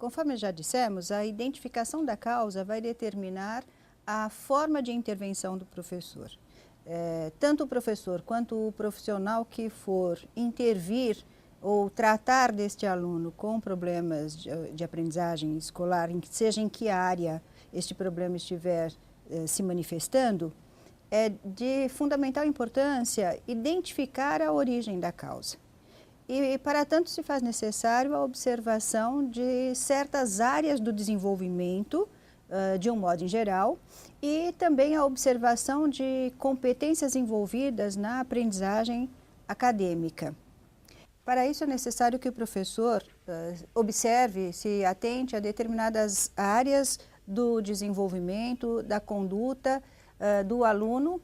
Conforme já dissemos, a identificação da causa vai determinar a forma de intervenção do professor. Tanto o professor quanto o profissional que for intervir ou tratar deste aluno com problemas de aprendizagem escolar, seja em que área este problema estiver se manifestando, é de fundamental importância identificar a origem da causa. E, para tanto, se faz necessário a observação de certas áreas do desenvolvimento, de um modo em geral, e também a observação de competências envolvidas na aprendizagem acadêmica. Para isso é necessário que o professor observe, se atente a determinadas áreas do desenvolvimento, da conduta do aluno,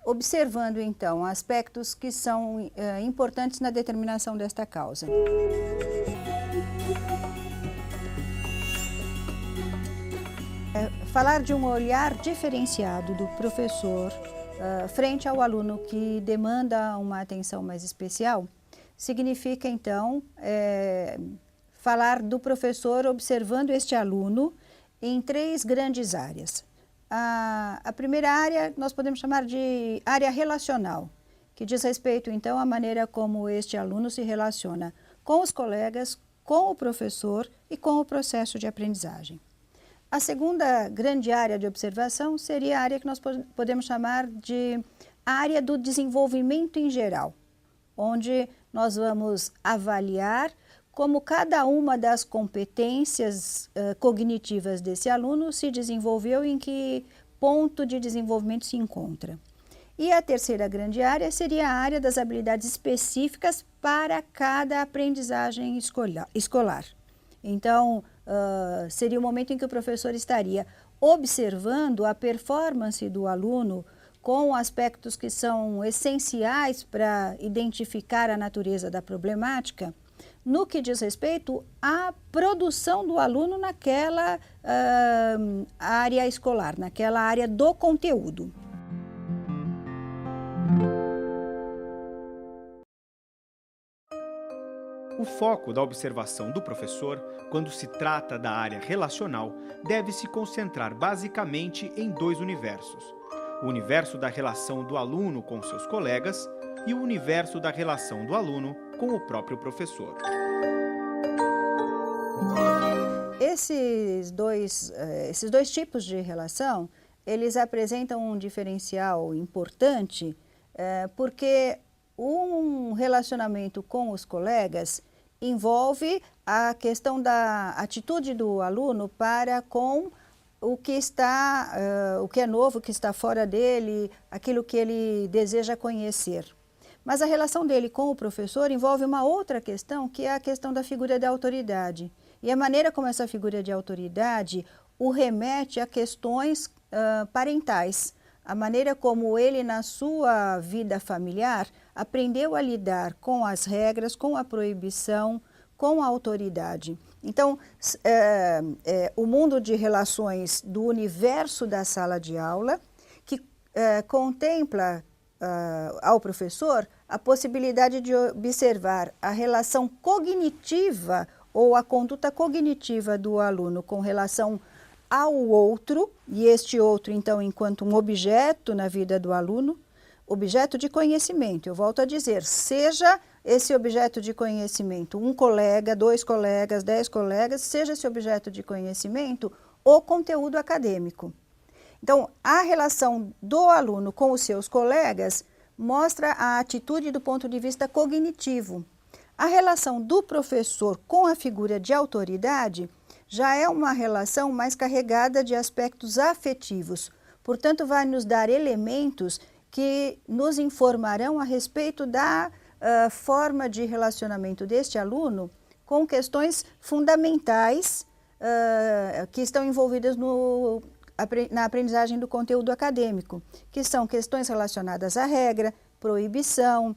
observando então aspectos que são importantes na determinação desta causa. Falar de um olhar diferenciado do professor frente ao aluno que demanda uma atenção mais especial, significa então falar do professor observando este aluno em 3 grandes áreas. A primeira área nós podemos chamar de área relacional, que diz respeito então à maneira como este aluno se relaciona com os colegas, com o professor e com o processo de aprendizagem. A segunda grande área de observação seria a área que nós podemos chamar de área do desenvolvimento em geral, onde nós vamos avaliar como cada uma das competências cognitivas desse aluno se desenvolveu e em que ponto de desenvolvimento se encontra. E a terceira grande área seria a área das habilidades específicas para cada aprendizagem escolar. Então, seria o momento em que o professor estaria observando a performance do aluno com aspectos que são essenciais para identificar a natureza da problemática, no que diz respeito à produção do aluno naquela área escolar, naquela área do conteúdo. O foco da observação do professor, quando se trata da área relacional, deve se concentrar basicamente em 2 universos: o universo da relação do aluno com seus colegas e o universo da relação do aluno com o próprio professor. Esses dois tipos de relação, eles apresentam um diferencial importante, porque um relacionamento com os colegas envolve a questão da atitude do aluno para com o que é novo, o que está fora dele, aquilo que ele deseja conhecer. Mas a relação dele com o professor envolve uma outra questão, que é a questão da figura da autoridade. E a maneira como essa figura de autoridade o remete a questões parentais. A maneira como ele, na sua vida familiar, aprendeu a lidar com as regras, com a proibição, com a autoridade. Então, o mundo de relações do universo da sala de aula, que contempla ao professor a possibilidade de observar a relação cognitiva ou a conduta cognitiva do aluno com relação ao outro, e este outro, então, enquanto um objeto na vida do aluno, objeto de conhecimento. Eu volto a dizer, seja esse objeto de conhecimento um colega, 2 colegas, 10 colegas, seja esse objeto de conhecimento o conteúdo acadêmico. Então, a relação do aluno com os seus colegas mostra a atitude do ponto de vista cognitivo. A relação do professor com a figura de autoridade já é uma relação mais carregada de aspectos afetivos, portanto, vai nos dar elementos que nos informarão a respeito da forma de relacionamento deste aluno com questões fundamentais que estão envolvidas na aprendizagem do conteúdo acadêmico, que são questões relacionadas à regra, proibição,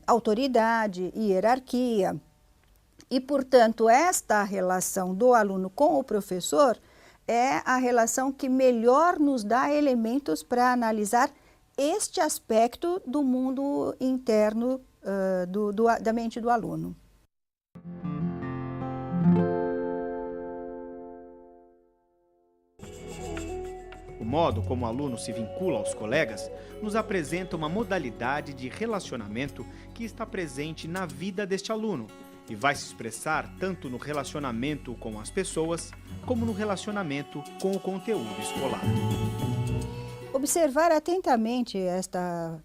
autoridade, hierarquia. E, portanto, esta relação do aluno com o professor é a relação que melhor nos dá elementos para analisar este aspecto do mundo interno da mente do aluno. O modo como o aluno se vincula aos colegas nos apresenta uma modalidade de relacionamento que está presente na vida deste aluno e vai se expressar tanto no relacionamento com as pessoas como no relacionamento com o conteúdo escolar. Observar atentamente esta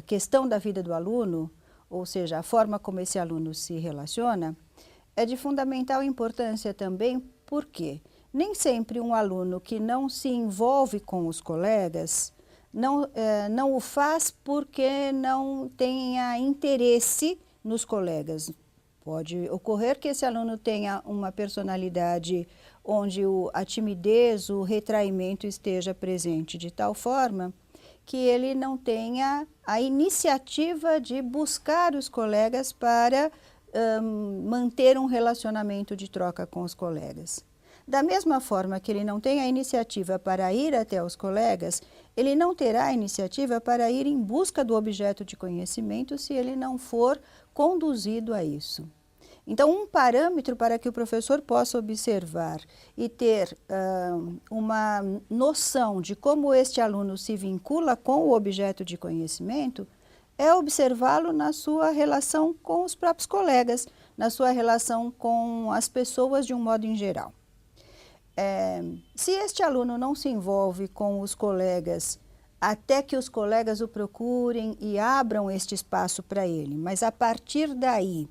questão da vida do aluno, ou seja, a forma como esse aluno se relaciona, é de fundamental importância também porque nem sempre um aluno que não se envolve com os colegas não o faz porque não tenha interesse nos colegas. Pode ocorrer que esse aluno tenha uma personalidade onde a timidez, o retraimento esteja presente de tal forma que ele não tenha a iniciativa de buscar os colegas para manter um relacionamento de troca com os colegas. Da mesma forma que ele não tem a iniciativa para ir até os colegas, ele não terá a iniciativa para ir em busca do objeto de conhecimento se ele não for conduzido a isso. Então, um parâmetro para que o professor possa observar e ter uma noção de como este aluno se vincula com o objeto de conhecimento é observá-lo na sua relação com os próprios colegas, na sua relação com as pessoas de um modo em geral. Se este aluno não se envolve com os colegas até que os colegas o procurem e abram este espaço para ele, mas a partir daí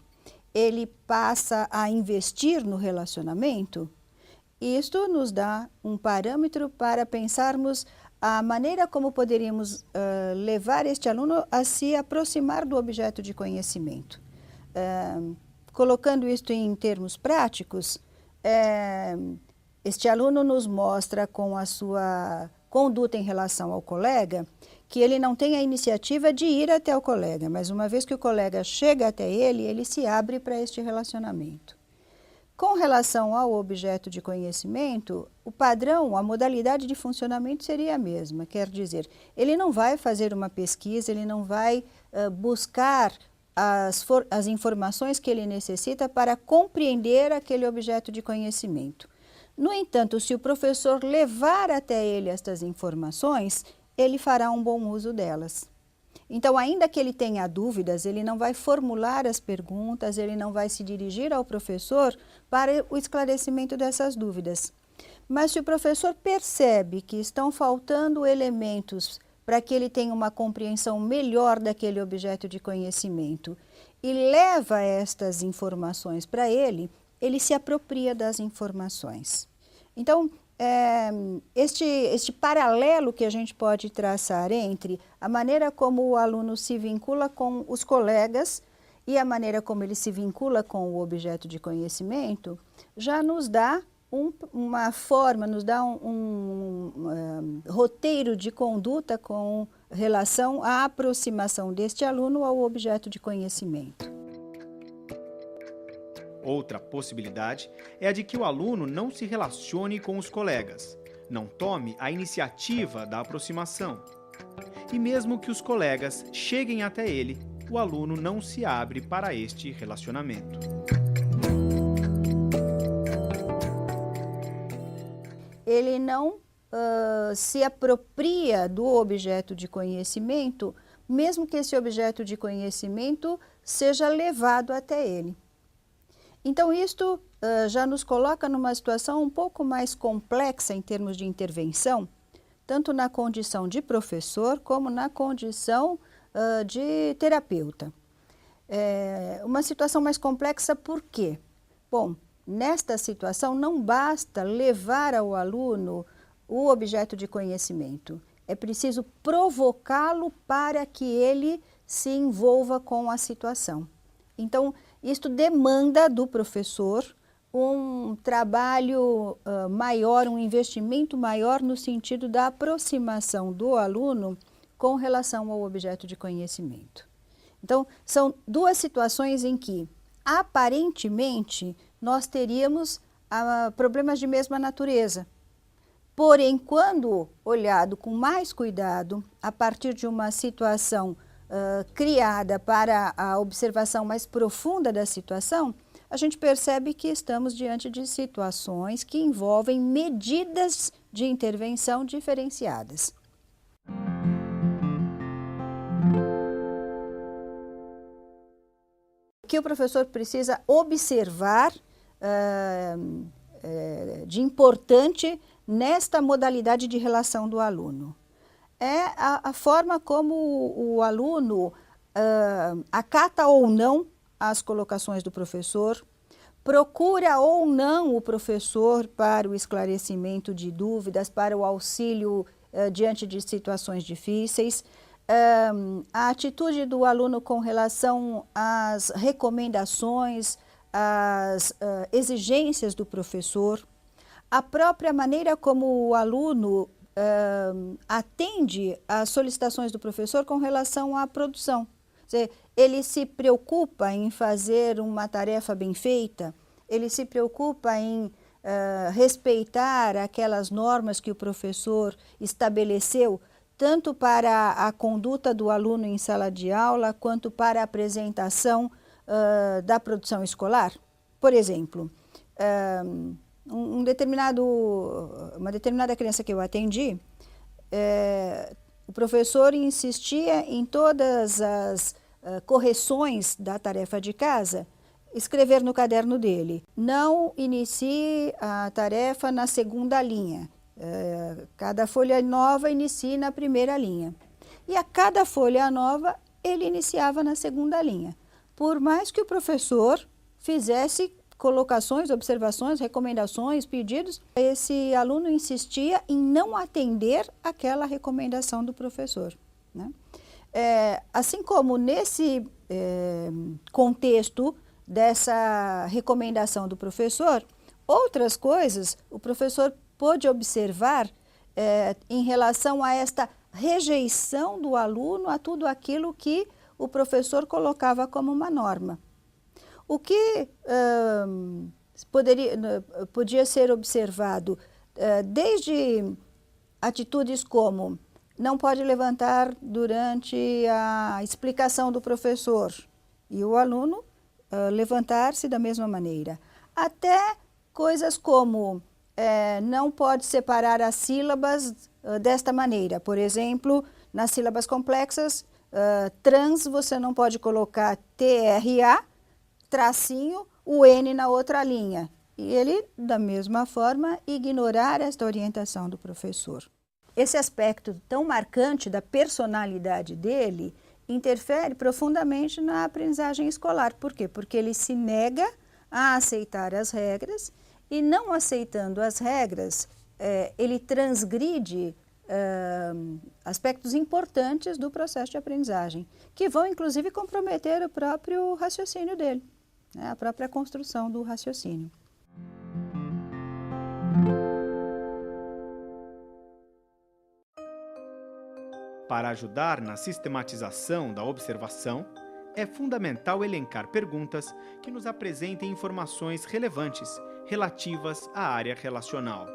ele passa a investir no relacionamento, isto nos dá um parâmetro para pensarmos a maneira como poderíamos levar este aluno a se aproximar do objeto de conhecimento. Colocando isto em termos práticos, este aluno nos mostra com a sua conduta em relação ao colega que ele não tem a iniciativa de ir até o colega, mas uma vez que o colega chega até ele, ele se abre para este relacionamento. Com relação ao objeto de conhecimento, o padrão, a modalidade de funcionamento seria a mesma, quer dizer, ele não vai fazer uma pesquisa, ele não vai buscar as informações que ele necessita para compreender aquele objeto de conhecimento. No entanto, se o professor levar até ele estas informações, ele fará um bom uso delas. Então, ainda que ele tenha dúvidas, ele não vai formular as perguntas, ele não vai se dirigir ao professor para o esclarecimento dessas dúvidas. Mas se o professor percebe que estão faltando elementos para que ele tenha uma compreensão melhor daquele objeto de conhecimento e leva estas informações para ele, ele se apropria das informações. Então, este paralelo que a gente pode traçar entre a maneira como o aluno se vincula com os colegas e a maneira como ele se vincula com o objeto de conhecimento, já nos dá uma forma, nos dá um roteiro de conduta com relação à aproximação deste aluno ao objeto de conhecimento. Outra possibilidade é a de que o aluno não se relacione com os colegas, não tome a iniciativa da aproximação. E mesmo que os colegas cheguem até ele, o aluno não se abre para este relacionamento. Ele não se apropria do objeto de conhecimento, mesmo que esse objeto de conhecimento seja levado até ele. Então, isto já nos coloca numa situação um pouco mais complexa em termos de intervenção, tanto na condição de professor como na condição de terapeuta. Uma situação mais complexa por quê? Bom, nesta situação não basta levar ao aluno o objeto de conhecimento, é preciso provocá-lo para que ele se envolva com a situação. Então, isto demanda do professor um trabalho maior, um investimento maior no sentido da aproximação do aluno com relação ao objeto de conhecimento. Então, são duas situações em que, aparentemente, nós teríamos problemas de mesma natureza. Porém, quando olhado com mais cuidado, a partir de uma situação criada para a observação mais profunda da situação, a gente percebe que estamos diante de situações que envolvem medidas de intervenção diferenciadas. O que o professor precisa observar de importante nesta modalidade de relação do aluno? É a forma como o aluno acata ou não as colocações do professor, procura ou não o professor para o esclarecimento de dúvidas, para o auxílio diante de situações difíceis, a atitude do aluno com relação às recomendações, às exigências do professor, a própria maneira como o aluno atende às solicitações do professor com relação à produção. Quer dizer, ele se preocupa em fazer uma tarefa bem feita, ele se preocupa em respeitar aquelas normas que o professor estabeleceu, tanto para a conduta do aluno em sala de aula, quanto para a apresentação da produção escolar. Por exemplo, uma determinada criança que eu atendi, o professor insistia em todas as correções da tarefa de casa, escrever no caderno dele. Não inicie a tarefa na segunda linha. Cada folha nova inicie na primeira linha. E a cada folha nova, ele iniciava na segunda linha. Por mais que o professor fizesse colocações, observações, recomendações, pedidos, esse aluno insistia em não atender aquela recomendação do professor, né? Assim como nesse contexto dessa recomendação do professor, outras coisas o professor pôde observar em relação a esta rejeição do aluno a tudo aquilo que o professor colocava como uma norma. O que podia ser observado desde atitudes como não pode levantar durante a explicação do professor e o aluno levantar-se da mesma maneira, até coisas como não pode separar as sílabas desta maneira. Por exemplo, nas sílabas complexas, trans, você não pode colocar TRA, tracinho, o N na outra linha. E ele, da mesma forma, ignorar esta orientação do professor. Esse aspecto tão marcante da personalidade dele interfere profundamente na aprendizagem escolar. Por quê? Porque ele se nega a aceitar as regras e, não aceitando as regras, ele transgride aspectos importantes do processo de aprendizagem, que vão, inclusive, comprometer o próprio raciocínio dele, né? A própria construção do raciocínio. Para ajudar na sistematização da observação, é fundamental elencar perguntas que nos apresentem informações relevantes relativas à área relacional.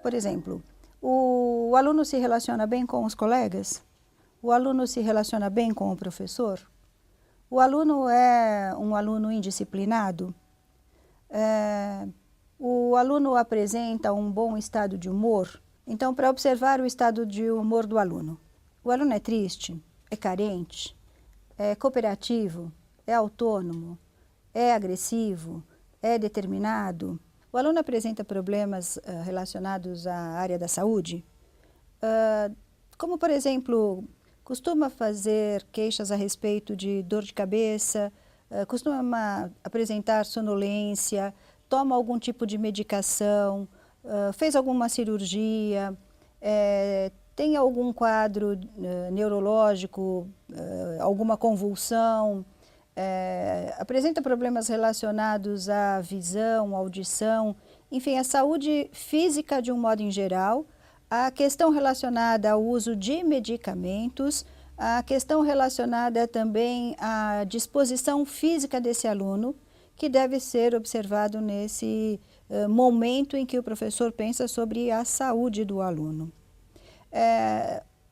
Por exemplo, o aluno se relaciona bem com os colegas? O aluno se relaciona bem com o professor? O aluno é um aluno indisciplinado? O aluno apresenta um bom estado de humor? Então, para observar o estado de humor do aluno, o aluno é triste? É carente? É cooperativo? É autônomo? É agressivo? É determinado? O aluno apresenta problemas relacionados à área da saúde? Como, por exemplo, costuma fazer queixas a respeito de dor de cabeça, costuma apresentar sonolência, toma algum tipo de medicação, fez alguma cirurgia, tem algum quadro neurológico, alguma convulsão, apresenta problemas relacionados à visão, audição, enfim, a saúde física de um modo em geral, a questão relacionada ao uso de medicamentos, a questão relacionada também à disposição física desse aluno, que deve ser observado nesse momento em que o professor pensa sobre a saúde do aluno.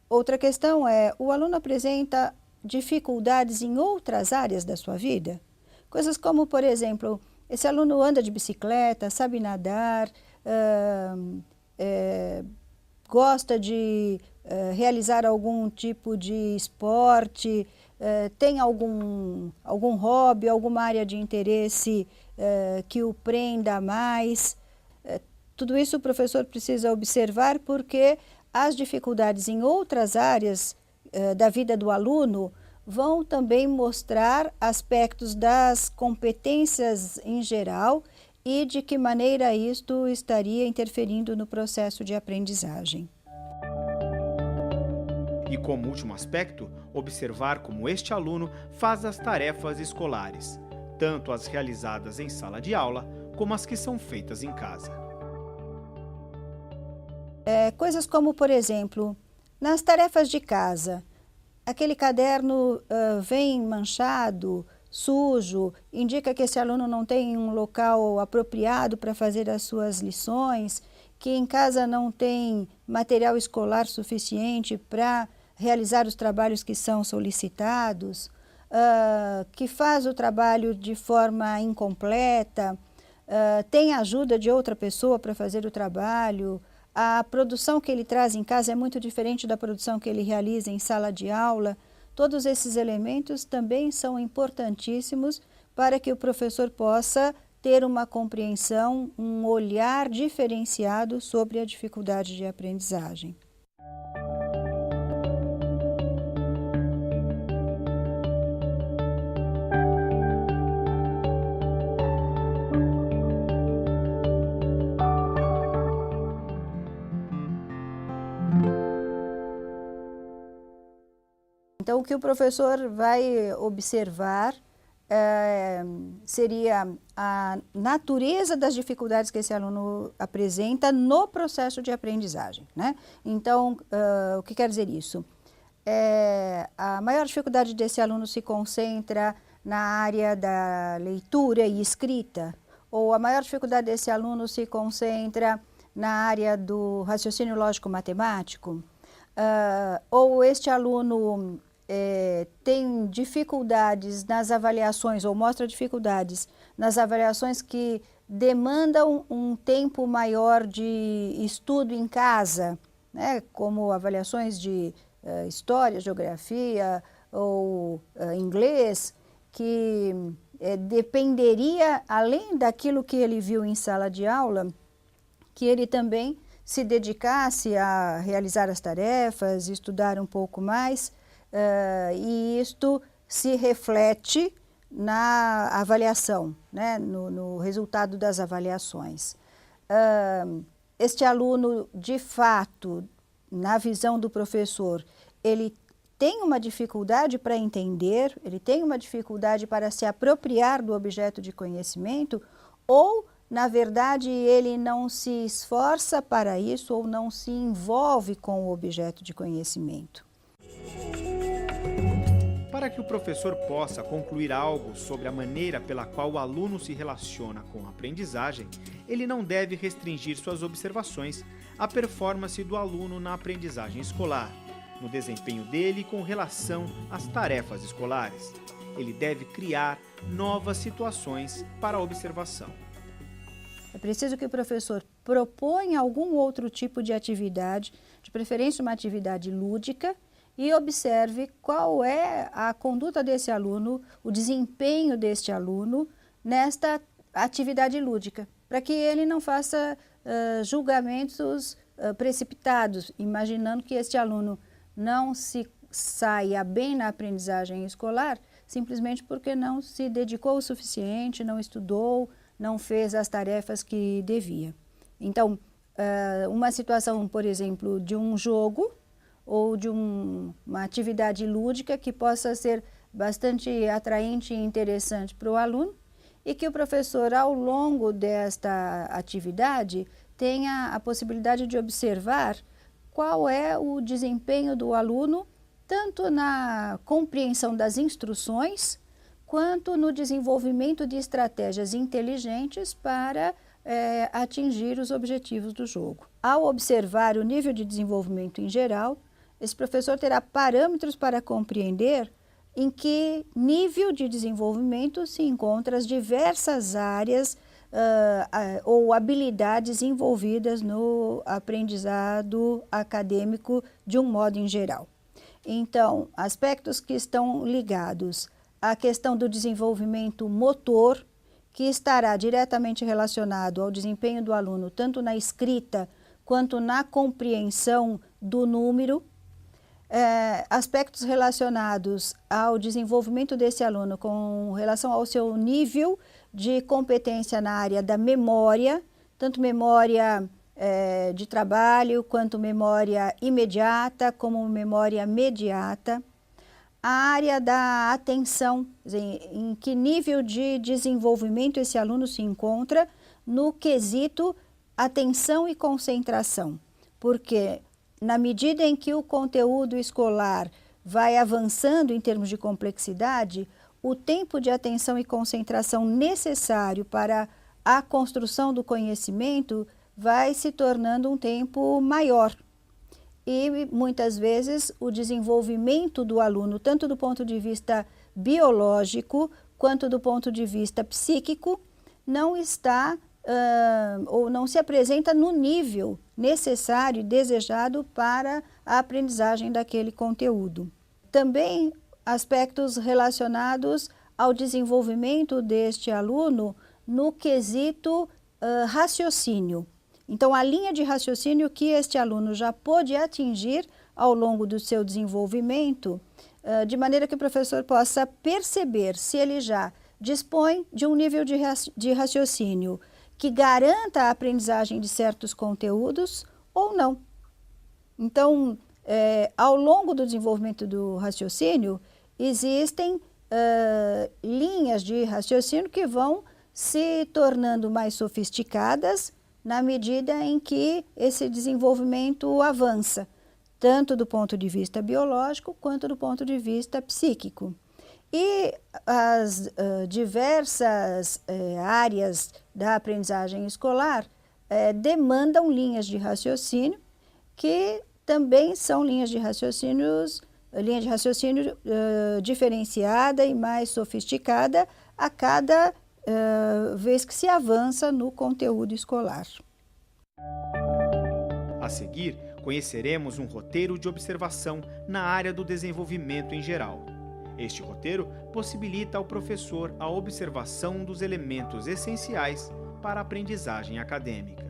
Outra questão é, o aluno apresenta dificuldades em outras áreas da sua vida? Coisas como, por exemplo, esse aluno anda de bicicleta, sabe nadar, gosta de realizar algum tipo de esporte, tem algum hobby, alguma área de interesse que o prenda mais. Tudo isso o professor precisa observar, porque as dificuldades em outras áreas da vida do aluno vão também mostrar aspectos das competências em geral e de que maneira isto estaria interferindo no processo de aprendizagem. E como último aspecto, observar como este aluno faz as tarefas escolares, tanto as realizadas em sala de aula, como as que são feitas em casa. Coisas como, por exemplo, nas tarefas de casa, aquele caderno vem manchado, sujo, indica que esse aluno não tem um local apropriado para fazer as suas lições, que em casa não tem material escolar suficiente para realizar os trabalhos que são solicitados, que faz o trabalho de forma incompleta, tem a ajuda de outra pessoa para fazer o trabalho. A produção que ele traz em casa é muito diferente da produção que ele realiza em sala de aula. Todos esses elementos também são importantíssimos para que o professor possa ter uma compreensão, um olhar diferenciado sobre a dificuldade de aprendizagem. Então, o que o professor vai observar seria a natureza das dificuldades que esse aluno apresenta no processo de aprendizagem, né? Então, o que quer dizer isso? A maior dificuldade desse aluno se concentra na área da leitura e escrita, ou a maior dificuldade desse aluno se concentra na área do raciocínio lógico-matemático, ou este aluno tem dificuldades nas avaliações, ou mostra dificuldades nas avaliações que demandam um tempo maior de estudo em casa, né, como avaliações de história, geografia ou inglês, que dependeria, além daquilo que ele viu em sala de aula, que ele também se dedicasse a realizar as tarefas, estudar um pouco mais, e isto se reflete na avaliação, né, no resultado das avaliações. Este aluno, de fato, na visão do professor, ele tem uma dificuldade para entender, ele tem uma dificuldade para se apropriar do objeto de conhecimento, ou, na verdade, ele não se esforça para isso ou não se envolve com o objeto de conhecimento. Para que o professor possa concluir algo sobre a maneira pela qual o aluno se relaciona com a aprendizagem, ele não deve restringir suas observações à performance do aluno na aprendizagem escolar, no desempenho dele com relação às tarefas escolares. Ele deve criar novas situações para a observação. É preciso que o professor proponha algum outro tipo de atividade, de preferência uma atividade lúdica, e observe qual é a conduta desse aluno, o desempenho deste aluno nesta atividade lúdica, para que ele não faça julgamentos precipitados, imaginando que este aluno não se saia bem na aprendizagem escolar, simplesmente porque não se dedicou o suficiente, não estudou, não fez as tarefas que devia. Então, uma situação, por exemplo, de um jogo ou de uma atividade lúdica que possa ser bastante atraente e interessante para o aluno, e que o professor, ao longo desta atividade, tenha a possibilidade de observar qual é o desempenho do aluno, tanto na compreensão das instruções, quanto no desenvolvimento de estratégias inteligentes para atingir os objetivos do jogo. Ao observar o nível de desenvolvimento em geral, esse professor terá parâmetros para compreender em que nível de desenvolvimento se encontram as diversas áreas ou habilidades envolvidas no aprendizado acadêmico de um modo em geral. Então, aspectos que estão ligados à questão do desenvolvimento motor, que estará diretamente relacionado ao desempenho do aluno, tanto na escrita quanto na compreensão do número, aspectos relacionados ao desenvolvimento desse aluno com relação ao seu nível de competência na área da memória, tanto memória de trabalho, quanto memória imediata, como memória mediata. A área da atenção, em que nível de desenvolvimento esse aluno se encontra no quesito atenção e concentração, porque na medida em que o conteúdo escolar vai avançando em termos de complexidade, o tempo de atenção e concentração necessário para a construção do conhecimento vai se tornando um tempo maior. E muitas vezes o desenvolvimento do aluno, tanto do ponto de vista biológico quanto do ponto de vista psíquico, não está ou não se apresenta no nível necessário e desejado para a aprendizagem daquele conteúdo. Também aspectos relacionados ao desenvolvimento deste aluno no quesito raciocínio. Então, a linha de raciocínio que este aluno já pôde atingir ao longo do seu desenvolvimento, de maneira que o professor possa perceber se ele já dispõe de um nível de raciocínio que garanta a aprendizagem de certos conteúdos ou não. Então, ao longo do desenvolvimento do raciocínio, existem linhas de raciocínio que vão se tornando mais sofisticadas na medida em que esse desenvolvimento avança, tanto do ponto de vista biológico quanto do ponto de vista psíquico. E as diversas áreas da aprendizagem escolar demandam linhas de raciocínio, que também são linha de raciocínio diferenciada e mais sofisticada a cada vez que se avança no conteúdo escolar. A seguir, conheceremos um roteiro de observação na área do desenvolvimento em geral. Este roteiro possibilita ao professor a observação dos elementos essenciais para a aprendizagem acadêmica.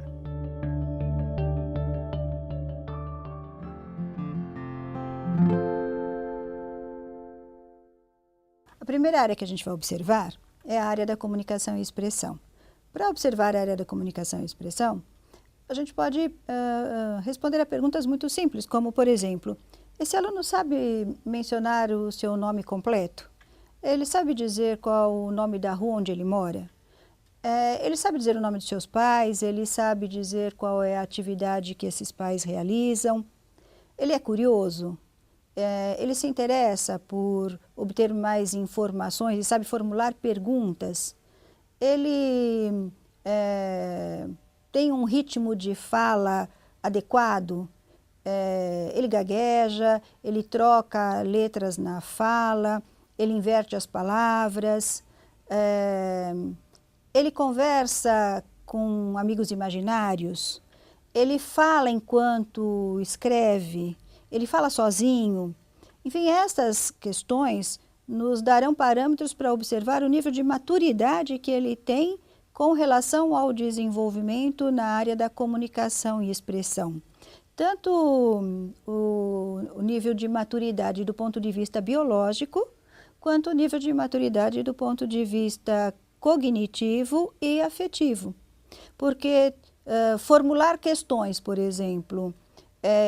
A primeira área que a gente vai observar é a área da comunicação e expressão. Para observar a área da comunicação e expressão, a gente pode responder a perguntas muito simples, como, por exemplo, esse aluno sabe mencionar o seu nome completo? Ele sabe dizer qual o nome da rua onde ele mora? Ele sabe dizer o nome dos seus pais? Ele sabe dizer qual é a atividade que esses pais realizam? Ele é curioso? Ele se interessa por obter mais informações e sabe formular perguntas? Ele tem um ritmo de fala adequado? Ele gagueja, ele troca letras na fala, ele inverte as palavras, ele conversa com amigos imaginários, ele fala enquanto escreve, ele fala sozinho. Enfim, estas questões nos darão parâmetros para observar o nível de maturidade que ele tem com relação ao desenvolvimento na área da comunicação e expressão. Tanto o nível de maturidade do ponto de vista biológico, quanto o nível de maturidade do ponto de vista cognitivo e afetivo. Porque formular questões, por exemplo,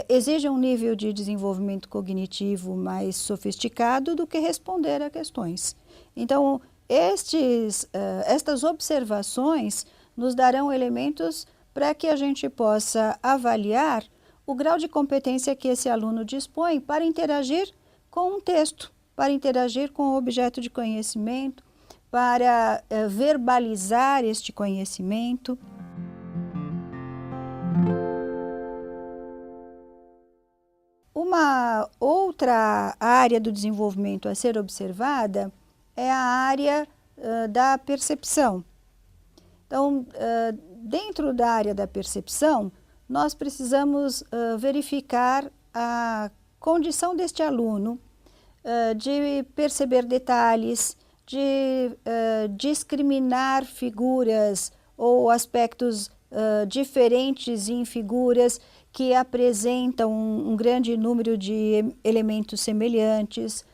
exige um nível de desenvolvimento cognitivo mais sofisticado do que responder a questões. Então, estas observações nos darão elementos para que a gente possa avaliar o grau de competência que esse aluno dispõe para interagir com um texto, para interagir com o objeto de conhecimento, para verbalizar este conhecimento. Uma outra área do desenvolvimento a ser observada é a área da percepção. Então, dentro da área da percepção, nós precisamos verificar a condição deste aluno, de perceber detalhes, de discriminar figuras ou aspectos diferentes em figuras que apresentam um grande número de elementos semelhantes,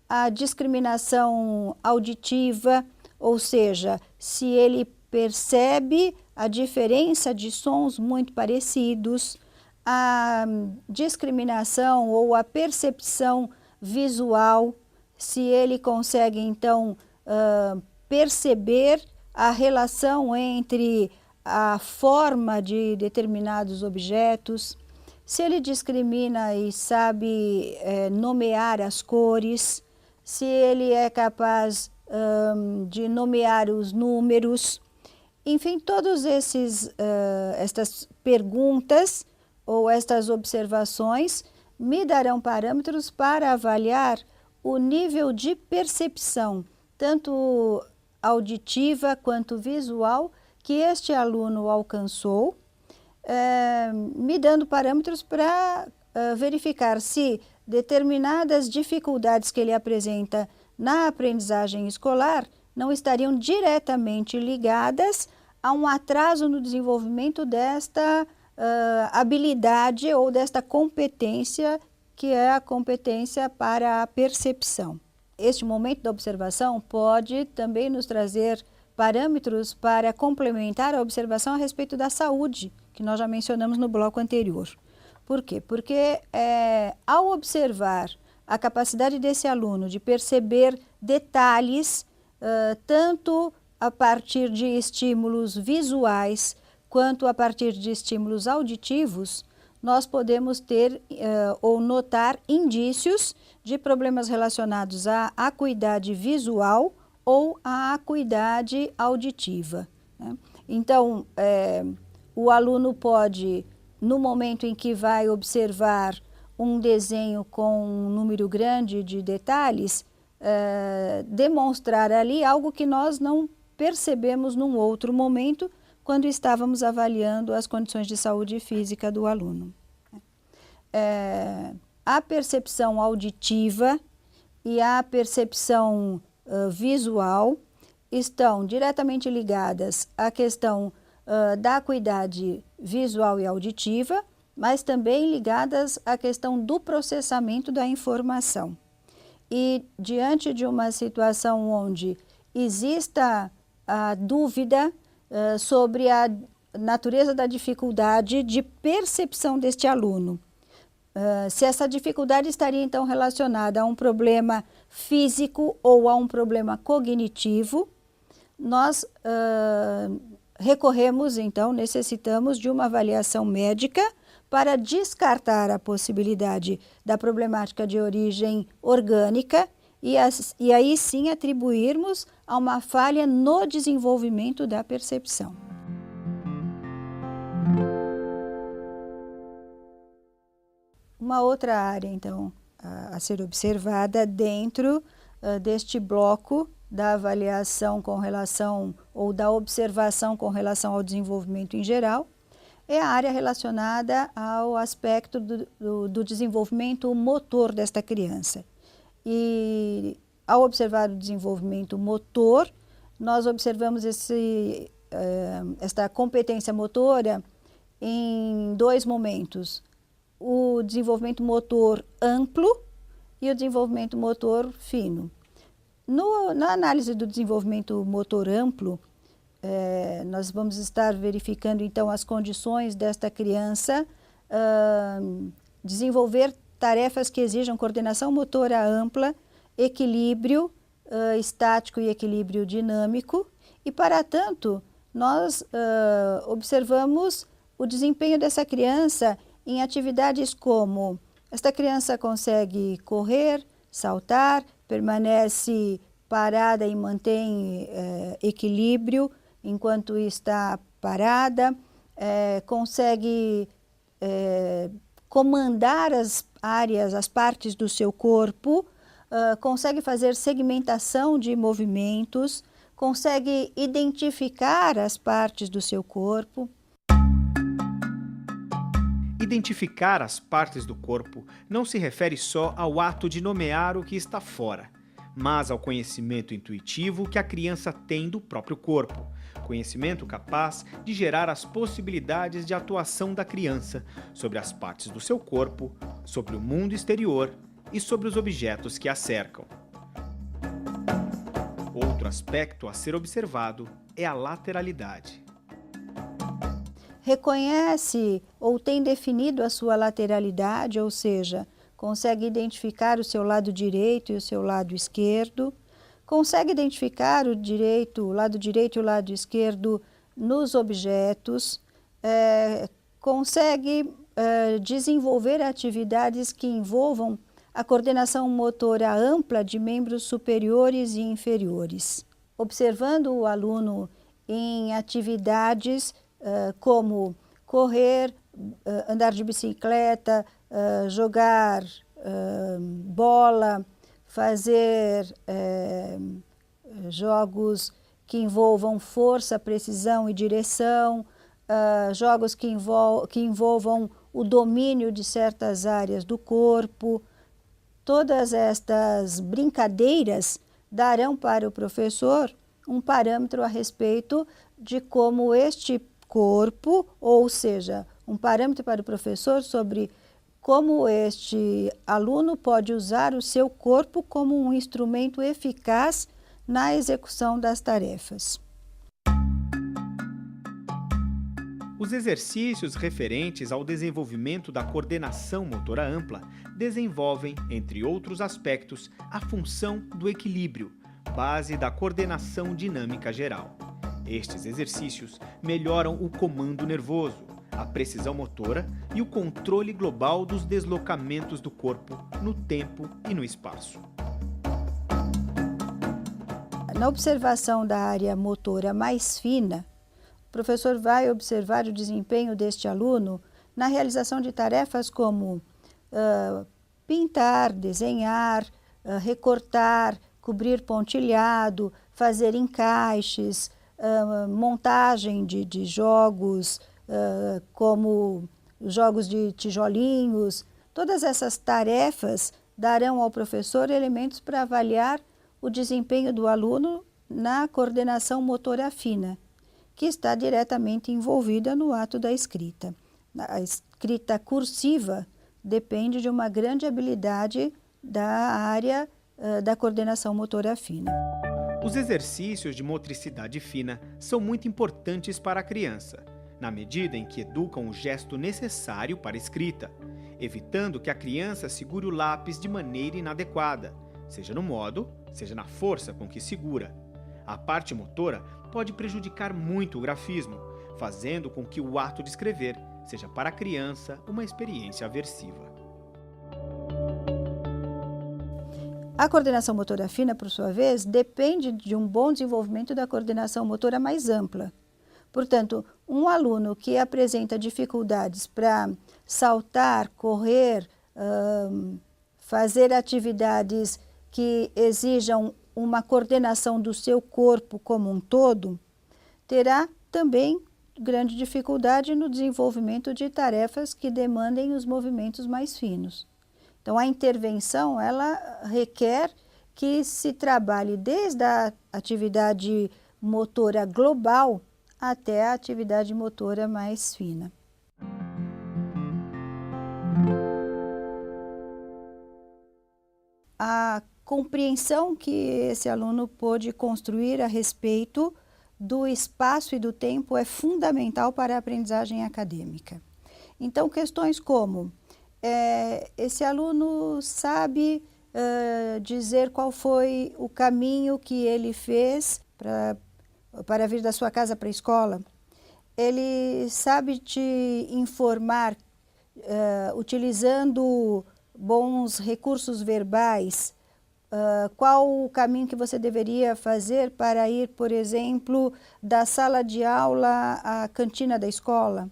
a discriminação auditiva, ou seja, se ele percebe a diferença de sons muito parecidos, a discriminação ou a percepção visual, se ele consegue então perceber a relação entre a forma de determinados objetos, se ele discrimina e sabe nomear as cores, se ele é capaz de nomear os números. Enfim, todas estas perguntas ou estas observações me darão parâmetros para avaliar o nível de percepção, tanto auditiva quanto visual, que este aluno alcançou, me dando parâmetros para verificar se determinadas dificuldades que ele apresenta na aprendizagem escolar não estariam diretamente ligadas a um atraso no desenvolvimento desta habilidade ou desta competência, que é a competência para a percepção. Este momento da observação pode também nos trazer parâmetros para complementar a observação a respeito da saúde, que nós já mencionamos no bloco anterior. Por quê? Porque ao observar a capacidade desse aluno de perceber detalhes, tanto a partir de estímulos visuais, quanto a partir de estímulos auditivos, nós podemos ter ou notar indícios de problemas relacionados à acuidade visual ou à acuidade auditiva, né? Então, o aluno pode, no momento em que vai observar um desenho com um número grande de detalhes, demonstrar ali algo que nós não percebemos num outro momento, quando estávamos avaliando as condições de saúde física do aluno. A percepção auditiva e a percepção visual estão diretamente ligadas à questão da acuidade visual e auditiva, mas também ligadas à questão do processamento da informação. E diante de uma situação onde exista a dúvida sobre a natureza da dificuldade de percepção deste aluno, se essa dificuldade estaria então relacionada a um problema físico ou a um problema cognitivo, nós recorremos então, necessitamos de uma avaliação médica para descartar a possibilidade da problemática de origem orgânica e aí sim atribuirmos a uma falha no desenvolvimento da percepção. Uma outra área, então, a ser observada dentro deste bloco da avaliação com relação, ou da observação com relação ao desenvolvimento em geral, é a área relacionada ao aspecto do desenvolvimento motor desta criança. E ao observar o desenvolvimento motor, nós observamos esta competência motora em dois momentos: o desenvolvimento motor amplo e o desenvolvimento motor fino. Na análise do desenvolvimento motor amplo, nós vamos estar verificando então as condições desta criança desenvolver tarefas que exijam coordenação motora ampla, equilíbrio estático e equilíbrio dinâmico, e para tanto nós observamos o desempenho dessa criança em atividades como: esta criança consegue correr, saltar, permanece parada e mantém equilíbrio enquanto está parada, consegue comandar as áreas, as partes do seu corpo, consegue fazer segmentação de movimentos, consegue identificar as partes do seu corpo. Identificar as partes do corpo não se refere só ao ato de nomear o que está fora, mas ao conhecimento intuitivo que a criança tem do próprio corpo, conhecimento capaz de gerar as possibilidades de atuação da criança sobre as partes do seu corpo, sobre o mundo exterior e sobre os objetos que a cercam. Outro aspecto a ser observado é a lateralidade. Reconhece ou tem definido a sua lateralidade, ou seja, consegue identificar o seu lado direito e o seu lado esquerdo, consegue identificar o lado direito e o lado esquerdo nos objetos, consegue desenvolver atividades que envolvam a coordenação motora ampla de membros superiores e inferiores. Observando o aluno em atividades como correr, andar de bicicleta, jogar bola, fazer jogos que envolvam força, precisão e direção, jogos que envolvam o domínio de certas áreas do corpo. Todas estas brincadeiras darão para o professor um parâmetro a respeito de como este corpo, ou seja, um parâmetro para o professor sobre como este aluno pode usar o seu corpo como um instrumento eficaz na execução das tarefas. Os exercícios referentes ao desenvolvimento da coordenação motora ampla desenvolvem, entre outros aspectos, a função do equilíbrio, base da coordenação dinâmica geral. Estes exercícios melhoram o comando nervoso, a precisão motora e o controle global dos deslocamentos do corpo no tempo e no espaço. Na observação da área motora mais fina, o professor vai observar o desempenho deste aluno na realização de tarefas como pintar, desenhar, recortar, cobrir pontilhado, fazer encaixes, montagem de jogos, como jogos de tijolinhos. Todas essas tarefas darão ao professor elementos para avaliar o desempenho do aluno na coordenação motora fina, que está diretamente envolvida no ato da escrita. A escrita cursiva depende de uma grande habilidade da área da coordenação motora fina. Os exercícios de motricidade fina são muito importantes para a criança, na medida em que educam o gesto necessário para a escrita, evitando que a criança segure o lápis de maneira inadequada, seja no modo, seja na força com que segura. A parte motora pode prejudicar muito o grafismo, fazendo com que o ato de escrever seja para a criança uma experiência aversiva. A coordenação motora fina, por sua vez, depende de um bom desenvolvimento da coordenação motora mais ampla. Portanto, um aluno que apresenta dificuldades para saltar, correr, fazer atividades que exijam uma coordenação do seu corpo como um todo, terá também grande dificuldade no desenvolvimento de tarefas que demandem os movimentos mais finos. Então, a intervenção, ela requer que se trabalhe desde a atividade motora global até a atividade motora mais fina. A compreensão que esse aluno pôde construir a respeito do espaço e do tempo é fundamental para a aprendizagem acadêmica. Então, questões como esse aluno sabe dizer qual foi o caminho que ele fez para vir da sua casa para a escola? Ele sabe te informar, utilizando bons recursos verbais, qual o caminho que você deveria fazer para ir, por exemplo, da sala de aula à cantina da escola?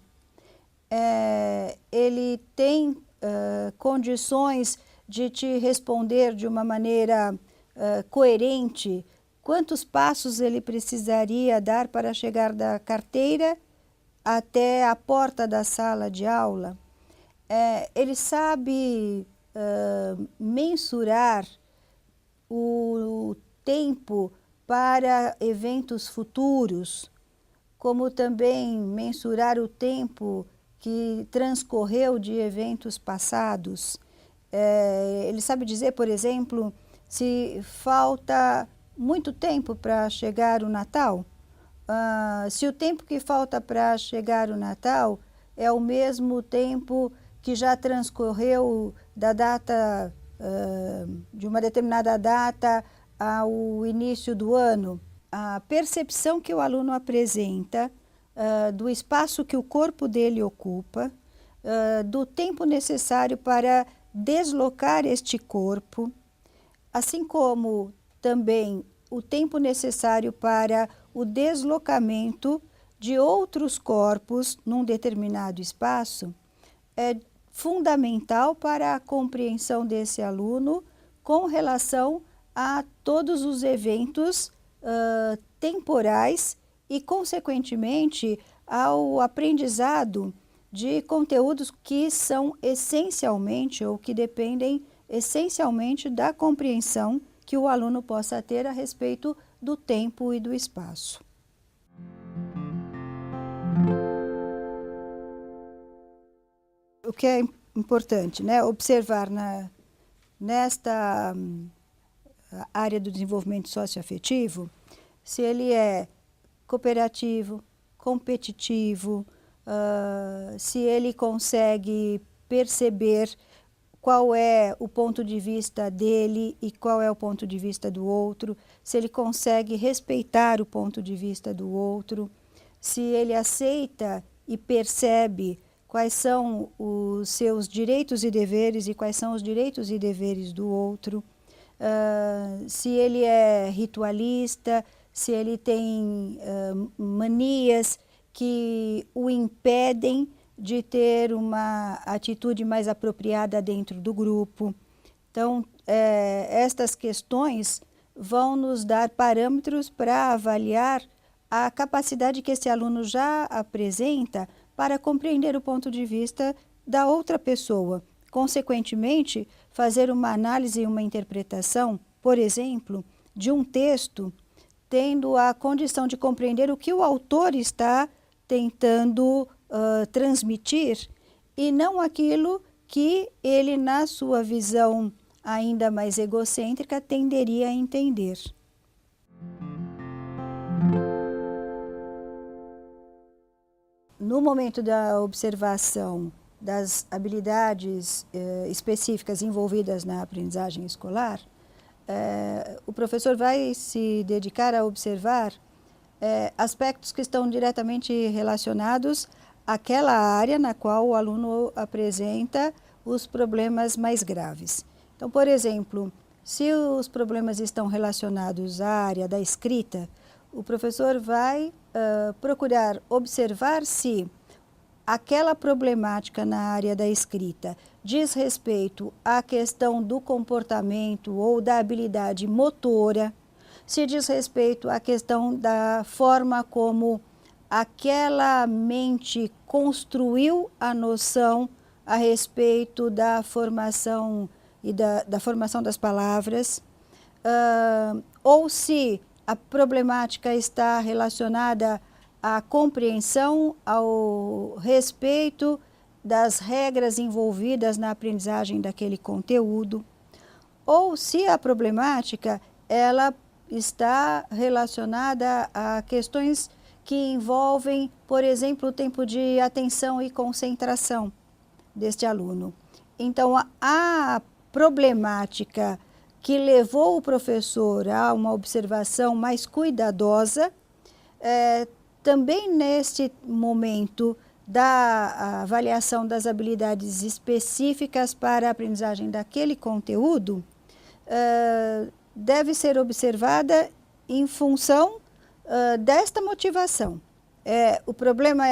Ele tem condições de te responder de uma maneira coerente quantos passos ele precisaria dar para chegar da carteira até a porta da sala de aula. Ele sabe mensurar o tempo para eventos futuros, como também mensurar o tempo que transcorreu de eventos passados. Ele sabe dizer, por exemplo, se falta muito tempo para chegar o Natal, se o tempo que falta para chegar o Natal é o mesmo tempo que já transcorreu da data, de uma determinada data ao início do ano. A percepção que o aluno apresenta do espaço que o corpo dele ocupa, do tempo necessário para deslocar este corpo, assim como também o tempo necessário para o deslocamento de outros corpos num determinado espaço, é fundamental para a compreensão desse aluno com relação a todos os eventos temporais e, consequentemente, ao aprendizado de conteúdos que são essencialmente ou que dependem essencialmente da compreensão que o aluno possa ter a respeito do tempo e do espaço. O que é importante, né? Observar nesta área do desenvolvimento socioafetivo se ele é cooperativo, competitivo, se ele consegue perceber qual é o ponto de vista dele e qual é o ponto de vista do outro, se ele consegue respeitar o ponto de vista do outro, se ele aceita e percebe quais são os seus direitos e deveres e quais são os direitos e deveres do outro, se ele é ritualista, se ele tem manias que o impedem de ter uma atitude mais apropriada dentro do grupo. Então, estas questões vão nos dar parâmetros para avaliar a capacidade que esse aluno já apresenta para compreender o ponto de vista da outra pessoa. Consequentemente, fazer uma análise e uma interpretação, por exemplo, de um texto, tendo a condição de compreender o que o autor está tentando transmitir e não aquilo que ele, na sua visão ainda mais egocêntrica, tenderia a entender. No momento da observação das habilidades específicas envolvidas na aprendizagem escolar, o professor vai se dedicar a observar aspectos que estão diretamente relacionados àquela área na qual o aluno apresenta os problemas mais graves. Então, por exemplo, se os problemas estão relacionados à área da escrita, o professor vai procurar observar se aquela problemática na área da escrita diz respeito à questão do comportamento ou da habilidade motora, se diz respeito à questão da forma como aquela mente construiu a noção a respeito da formação e da formação das palavras, ou se a problemática está relacionada à compreensão, ao respeito das regras envolvidas na aprendizagem daquele conteúdo, ou se a problemática ela está relacionada a questões que envolvem, por exemplo, o tempo de atenção e concentração deste aluno. Então, a problemática que levou o professor a uma observação mais cuidadosa, também neste momento da avaliação das habilidades específicas para a aprendizagem daquele conteúdo, deve ser observada em função desta motivação. O problema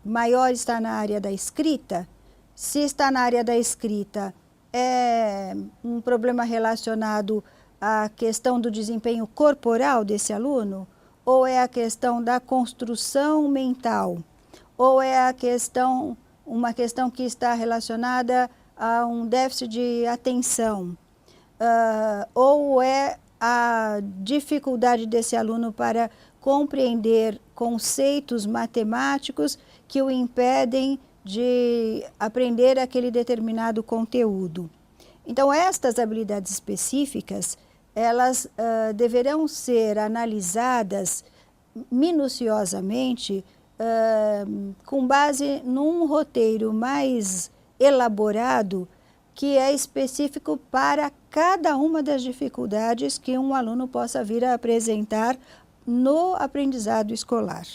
maior está na área da escrita. Se está na área da escrita, é um problema relacionado a questão do desempenho corporal desse aluno? Ou é a questão da construção mental? Ou é uma questão que está relacionada a um déficit de atenção? Ou é a dificuldade desse aluno para compreender conceitos matemáticos que o impedem de aprender aquele determinado conteúdo? Então, estas habilidades específicas, elas deverão ser analisadas minuciosamente com base num roteiro mais elaborado que é específico para cada uma das dificuldades que um aluno possa vir a apresentar no aprendizado escolar.